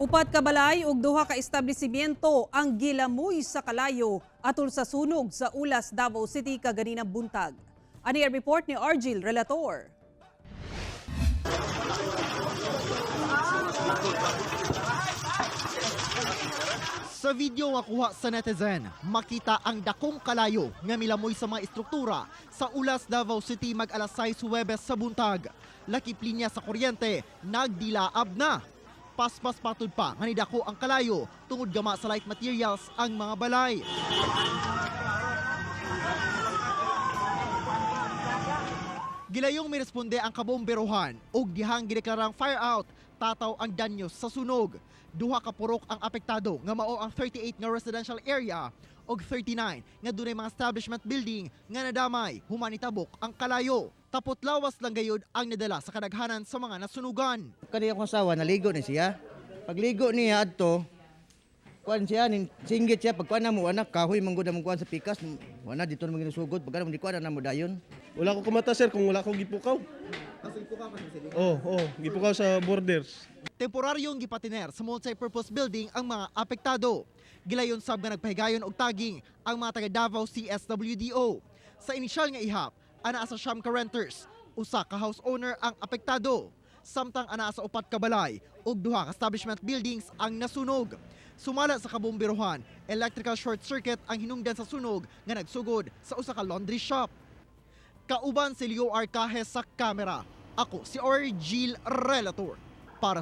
Upat ka balay ug duha ka establishmento ang gilamoy sa kalayo atol sa sunog sa Ulas, Davao City kaganinang buntag. Ani ang report ni Argil Relator. Sa video nga kuha sa netizen, makita ang dakong kalayo nga milamoy sa mga istruktura sa Ulas, Davao City mag-alas 6 Huwebes sa buntag. Lakip linya sa kuryente, nagdilaab na. Paspas patud pa nga nidako ang kalayo tungod gama sa light materials ang mga balay. Gilayong miresponde ang kabomberohan ug dihang gideklarang fire out, tataw ang danyos sa sunog. Duha ka purok ang apektado nga mao ang 38 nga residential area ug 39 nga dunay mga establishment building nga nadamay, humanitabok ang kalayo. Tapot lawas lang gayud ang nadala sa kadaghanan sa mga nasunugan. Kani akong asawa, naligo ni siya. Pagligo niya adto, kuan siya, singgit siya. Pagkuan na mo, anak, kahoy manggod na mo kuan sa pikas. Wala, dito na maginusugod. Pagka mo di kuan na mo dayon. Wala ko kumata sir kung wala ko gipukaw. Gipukaw sa borders. Temporaryong gipatiner sa multi-purpose building ang mga apektado. Gilayon sab nga nagpahigayon og taging ang mga taga Davao CSWDO. Sa inisyal nga ihap, ana sa siyam ka renters, usa ka house owner ang apektado. Samtang ana sa upat ka balay ug duha ka establishment buildings ang nasunog. Sumala sa kabomberohan, electrical short circuit ang hinungdan sa sunog nga nagsugod sa usa ka laundry shop. Kauban si Leo Arcaje sa kamera. Ako si Argil Relator.